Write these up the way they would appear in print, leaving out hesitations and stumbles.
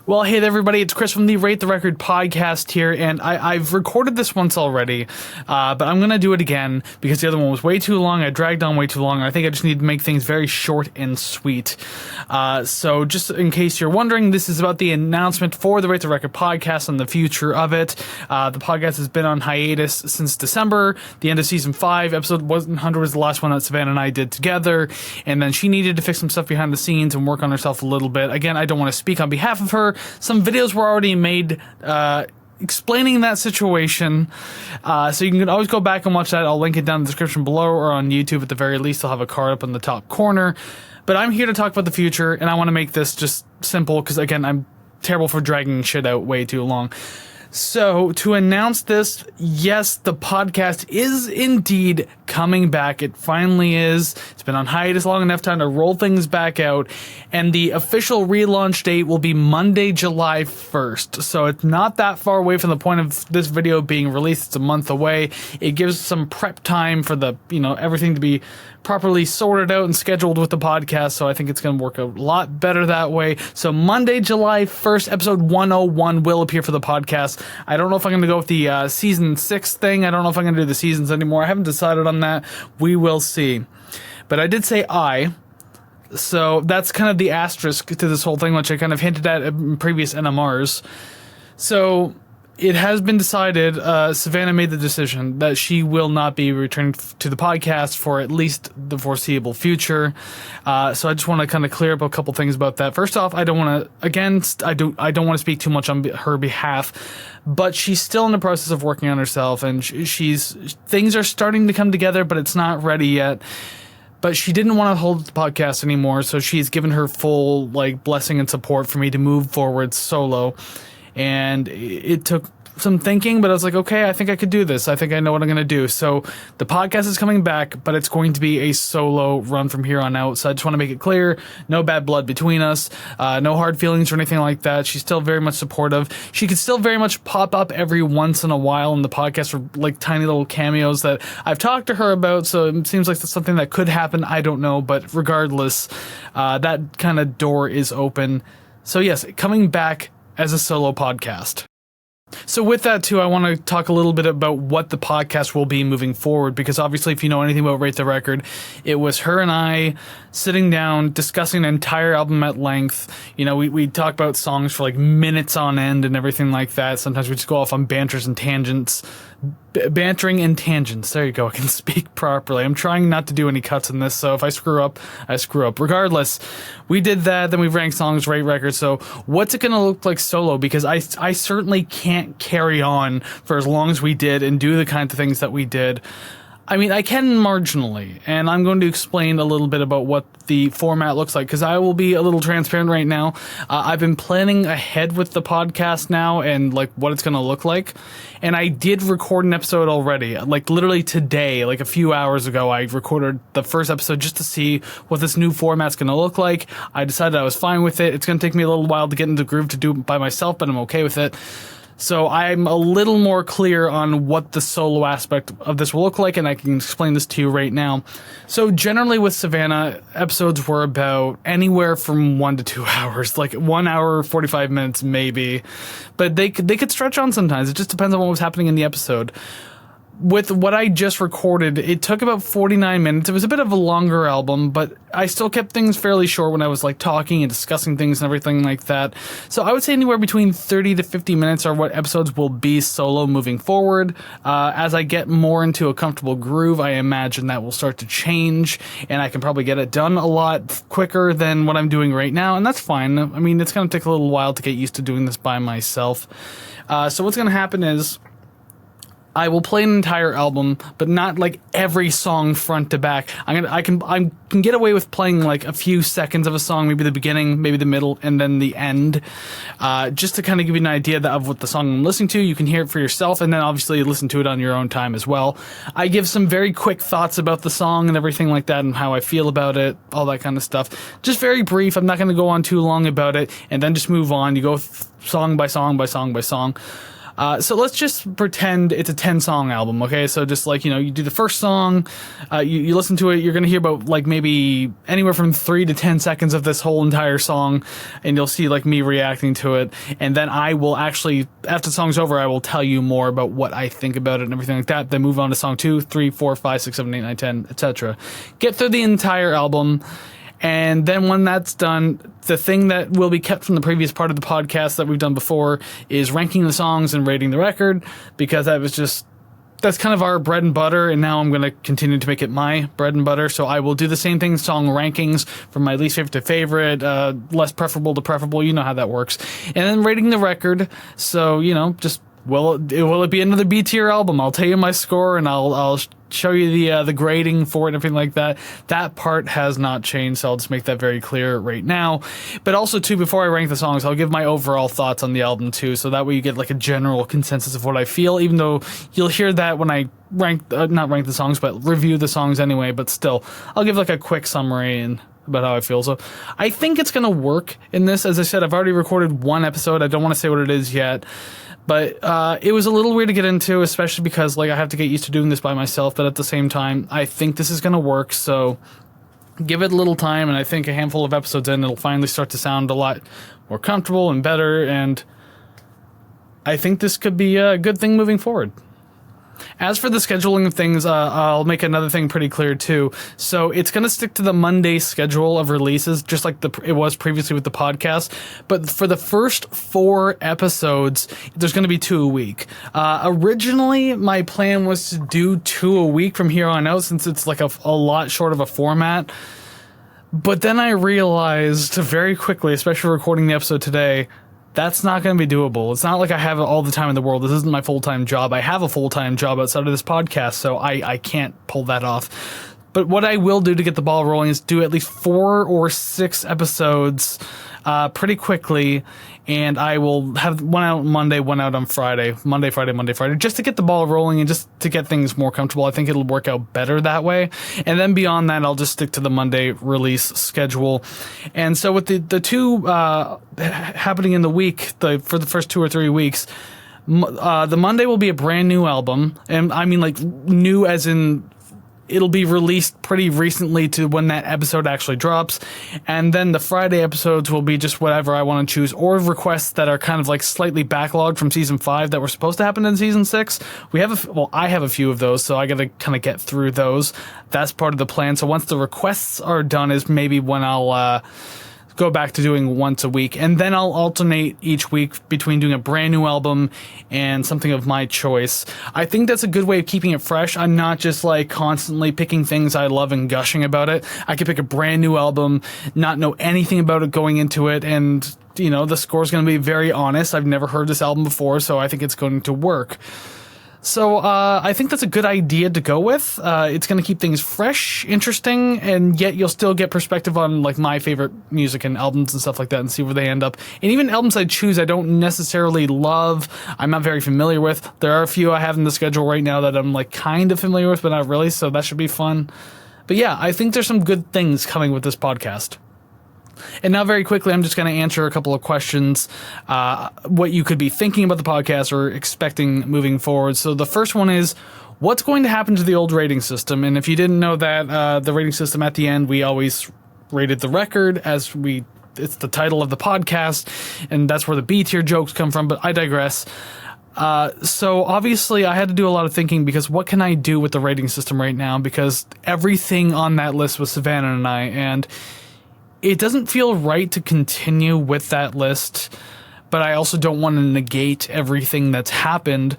Well, hey there, everybody. It's Chris from the Rate the Record podcast here, and I've recorded this once already, but I'm going to do it again because the other one was way too long. I dragged on way too long, and I think I just need to make things very short and sweet. So just in case you're wondering, this is about the announcement for the Rate the Record podcast and the future of it. The podcast has been on hiatus since December, the end of season 5. Episode 100 was the last one that Savannah and I did together, and then she needed to fix some stuff behind the scenes and work on herself a little bit. Again, I don't want to speak on behalf of her. Some videos were already made explaining that situation, so you can always go back and watch that. I'll link it down in the description below or on YouTube at the very least. I'll have a card up in the top corner. But I'm here to talk about the future, and I want to make this just simple because, again, I'm terrible for dragging shit out way too long. So, to announce this, yes, the podcast is indeed coming back. It finally is. It's been on hiatus long enough, time to roll things back out. And the official relaunch date will be Monday, July 1st. So, it's not that far away from the point of this video being released. It's a month away. It gives some prep time for the, everything to be properly sorted out and scheduled with the podcast, so I think it's going to work a lot better that way. So Monday, July 1st, episode 101 will appear for the podcast. I don't know if I'm going to go with the season 6 thing. I don't know if I'm going to do the seasons anymore. I haven't decided on that. We will see. But I did say so that's kind of the asterisk to this whole thing, which I kind of hinted at in previous NMRs. So it has been decided, Savannah made the decision that she will not be returning to the podcast for at least the foreseeable future. So I just want to kind of clear up a couple things about that. First off, I don't want to speak too much on her behalf, but she's still in the process of working on herself, and things are starting to come together, but it's not ready yet. But she didn't want to hold the podcast anymore, so she's given her full blessing and support for me to move forward solo. And it took some thinking, but I was like, okay, I think I could do this. I think I know what I'm going to do. So the podcast is coming back, but it's going to be a solo run from here on out. So I just want to make it clear, no bad blood between us, no hard feelings or anything like that. She's still very much supportive. She could still very much pop up every once in a while in the podcast for tiny little cameos that I've talked to her about. So it seems like that's something that could happen. I don't know, but regardless, that kind of door is open. So yes, coming back as a solo podcast. So with that too, I want to talk a little bit about what the podcast will be moving forward, because obviously if you know anything about Rate the Record, it was her and I sitting down discussing an entire album at length. We talk about songs for minutes on end and everything like that. Sometimes we just go off on bantering and tangents. There you go. I can speak properly. I'm trying not to do any cuts in this, so if I screw up, I screw up. Regardless, we did that, then we ranked songs, rate records. So what's it going to look like solo? Because I certainly can't carry on for as long as we did and do the kinds of things that we did. I mean, I can marginally, and I'm going to explain a little bit about what the format looks like, because I will be a little transparent right now. I've been planning ahead with the podcast now and what it's going to look like, and I did record an episode already. Literally today, a few hours ago, I recorded the first episode just to see what this new format's going to look like. I decided I was fine with it. It's going to take me a little while to get into the groove to do it by myself, but I'm okay with it. So I'm a little more clear on what the solo aspect of this will look like, and I can explain this to you right now. So generally with Savannah, episodes were about anywhere from 1 to 2 hours, 1 hour, 45 minutes maybe. But they could stretch on sometimes. It just depends on what was happening in the episode. With what I just recorded, it took about 49 minutes. It was a bit of a longer album, but I still kept things fairly short when I was talking and discussing things and everything like that. So I would say anywhere between 30 to 50 minutes are what episodes will be solo moving forward. As I get more into a comfortable groove, I imagine that will start to change, and I can probably get it done a lot quicker than what I'm doing right now, and that's fine. I mean, it's going to take a little while to get used to doing this by myself. So what's going to happen is I will play an entire album, but not every song front to back. I can get away with playing a few seconds of a song, maybe the beginning, maybe the middle, and then the end, just to kind of give you an idea of what the song I'm listening to. You can hear it for yourself, and then obviously listen to it on your own time as well. I give some very quick thoughts about the song and everything like that, and how I feel about it, all that kind of stuff. Just very brief. I'm not going to go on too long about it, and then just move on. You go song by song by song by song. So let's just pretend it's a 10-song album, okay? So just like, you do the first song, you listen to it, you're going to hear about like maybe anywhere from 3 to 10 seconds of this whole entire song, and you'll see like me reacting to it. And then I will actually, after the song's over, I will tell you more about what I think about it and everything like that. Then move on to song 2, 3, 4, 5, 6, 7, 8, 9, 10, etc. Get through the entire album. And then when that's done, the thing that will be kept from the previous part of the podcast that we've done before is ranking the songs and rating the record, because that's kind of our bread and butter, and now I'm going to continue to make it my bread and butter. So I will do the same thing, song rankings from my least favorite to favorite, less preferable to preferable, you know how that works. And then rating the record, so, just will it be another B tier album? I'll tell you my score, and I'll show you the grading for it and everything like that. That part has not changed, so I'll just make that very clear right now. But also, too, before I rank the songs, I'll give my overall thoughts on the album, too, so that way you get like a general consensus of what I feel, even though you'll hear that when I not rank the songs, but review the songs anyway. But still, I'll give like a quick summary and about how I feel. So I think it's going to work in this. As I said, I've already recorded one episode. I don't want to say what it is yet. But it was a little weird to get into, especially because like I have to get used to doing this by myself. But at the same time, I think this is going to work. So give it a little time, and I think a handful of episodes in, it'll finally start to sound a lot more comfortable and better. And I think this could be a good thing moving forward. As for the scheduling of things, I'll make another thing pretty clear too. So it's going to stick to the Monday schedule of releases, just like it was previously with the podcast. But for the first 4 episodes, there's going to be 2 a week. Originally, my plan was to do 2 a week from here on out, since it's like a lot short of a format. But then I realized very quickly, especially recording the episode today, that's not going to be doable. It's not like I have all the time in the world. This isn't my full-time job. I have a full-time job outside of this podcast, so I can't pull that off. But what I will do to get the ball rolling is do at least 4 or 6 episodes pretty quickly, and I will have one out on Monday, one out on Friday. Monday, Friday, just to get the ball rolling and just to get things more comfortable. I think it'll work out better that way. And then beyond that, I'll just stick to the Monday release schedule. And so with the 2 happening in the week, for the first 2 or 3 weeks, the Monday will be a brand new album. And I mean like new as in it'll be released pretty recently to when that episode actually drops. And then the Friday episodes will be just whatever I want to choose, or requests that are kind of like slightly backlogged from season 5 that were supposed to happen in season 6. I have a few of those, so I got to kind of get through those. That's part of the plan. So once the requests are done is maybe when I'll go back to doing once a week, and then I'll alternate each week between doing a brand new album and something of my choice. I think that's a good way of keeping it fresh. I'm not just like constantly picking things I love and gushing about it. I could pick a brand new album, not know anything about it going into it, and the score's going to be very honest. I've never heard this album before, so I think it's going to work. So I think that's a good idea to go with. It's going to keep things fresh, interesting, and yet you'll still get perspective on like my favorite music and albums and stuff like that, and see where they end up. And even albums I choose I don't necessarily love, I'm not very familiar with. There are a few I have in the schedule right now that I'm like kind of familiar with, but not really, so that should be fun. But yeah, I think there's some good things coming with this podcast. And now very quickly, I'm just going to answer a couple of questions, what you could be thinking about the podcast or expecting moving forward. So the first one is, what's going to happen to the old rating system? And if you didn't know that, the rating system at the end, we always rated the record it's the title of the podcast, and that's where the B tier jokes come from, but I digress. So obviously I had to do a lot of thinking, because what can I do with the rating system right now? Because everything on that list was Savannah and I, and it doesn't feel right to continue with that list, but I also don't want to negate everything that's happened.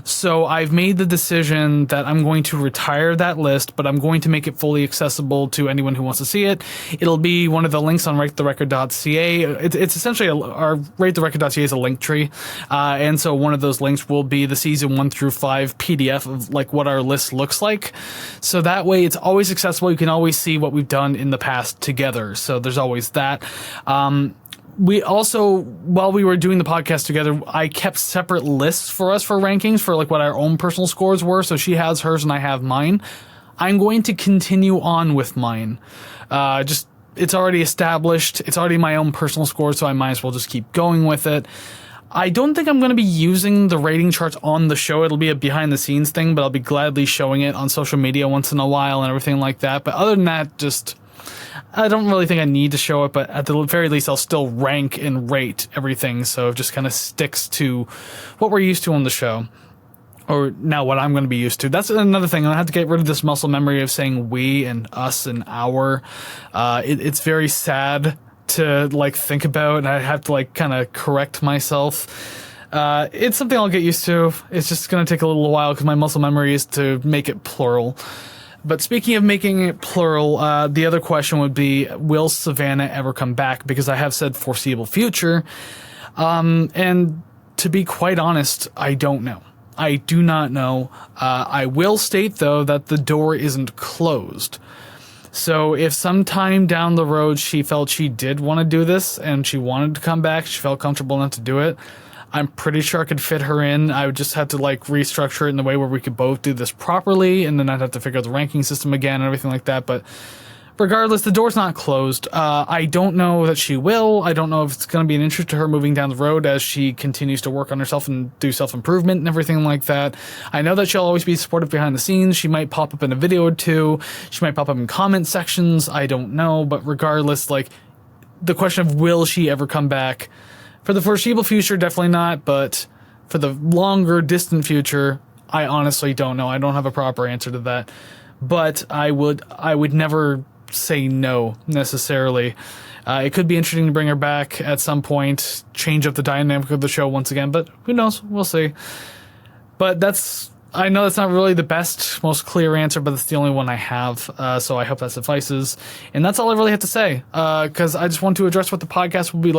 So I've made the decision that I'm going to retire that list, but I'm going to make it fully accessible to anyone who wants to see it. It'll be one of the links on ratetherecord.ca. It's essentially our ratetherecord.ca is a link tree. And so one of those links will be the season 1 through 5 PDF of like what our list looks like. So that way it's always accessible. You can always see what we've done in the past together. So there's always that. We also, while we were doing the podcast together, I kept separate lists for us for rankings for like what our own personal scores were. So she has hers and I have mine. I'm going to continue on with mine. It's already established. It's already my own personal score, so I might as well just keep going with it. I don't think I'm going to be using the rating charts on the show. It'll be a behind the scenes thing, but I'll be gladly showing it on social media once in a while and everything like that. But other than that, just, I don't really think I need to show it, but at the very least, I'll still rank and rate everything. So it just kind of sticks to what we're used to on the show. Or now what I'm going to be used to. That's another thing. I have to get rid of this muscle memory of saying we and us and our. It's very sad to like think about, and I have to like kind of correct myself. It's something I'll get used to. It's just going to take a little while because my muscle memory is to make it plural. But speaking of making it plural, the other question would be, will Savannah ever come back? Because I have said foreseeable future. And to be quite honest, I don't know. I do not know. I will state, though, that the door isn't closed. So if sometime down the road she felt she did want to do this and she wanted to come back, she felt comfortable enough to do it, I'm pretty sure I could fit her in. I would just have to like restructure it in the way where we could both do this properly, and then I'd have to figure out the ranking system again and everything like that. But regardless, the door's not closed. I don't know that she will. I don't know if it's going to be an interest to her moving down the road as she continues to work on herself and do self-improvement and everything like that. I know that she'll always be supportive behind the scenes. She might pop up in a video or two. She might pop up in comment sections. I don't know. But regardless, like, the question of will she ever come back? For the foreseeable future, definitely not. But for the longer, distant future, I honestly don't know. I don't have a proper answer to that. But I would never say no necessarily. It could be interesting to bring her back at some point, change up the dynamic of the show once again, but who knows? We'll see. But I know that's not really the best, most clear answer, but it's the only one I have. So I hope that suffices. And that's all I really have to say, because I just want to address what the podcast will be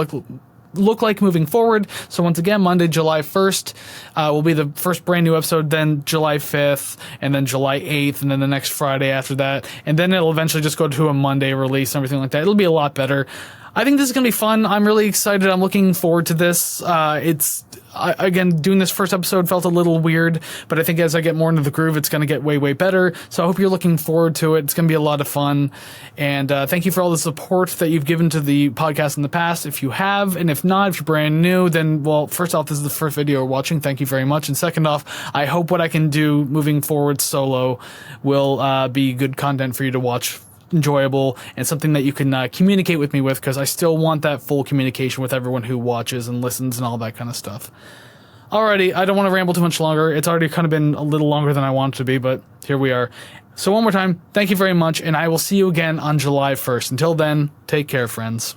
look like moving forward. So once again, Monday, July 1st will be the first brand new episode, then July 5th, and then July 8th, and then the next Friday after that. And then it'll eventually just go to a Monday release and everything like that. It'll be a lot better. I think this is going to be fun. I'm really excited. I'm looking forward to this. Again, doing this first episode felt a little weird, but I think as I get more into the groove, it's going to get way, way better. So I hope you're looking forward to it. It's going to be a lot of fun. And thank you for all the support that you've given to the podcast in the past. If you have, and if not, if you're brand new, then, well, first off, this is the first video you're watching. Thank you very much. And second off, I hope what I can do moving forward solo will be good content for you to watch, enjoyable, and something that you can communicate with me with, because I still want that full communication with everyone who watches and listens and all that kind of stuff. Alrighty, I don't want to ramble too much longer. It's already kind of been a little longer than I want it to be, but here we are. So one more time, thank you very much, and I will see you again on July 1st. Until then, take care, friends.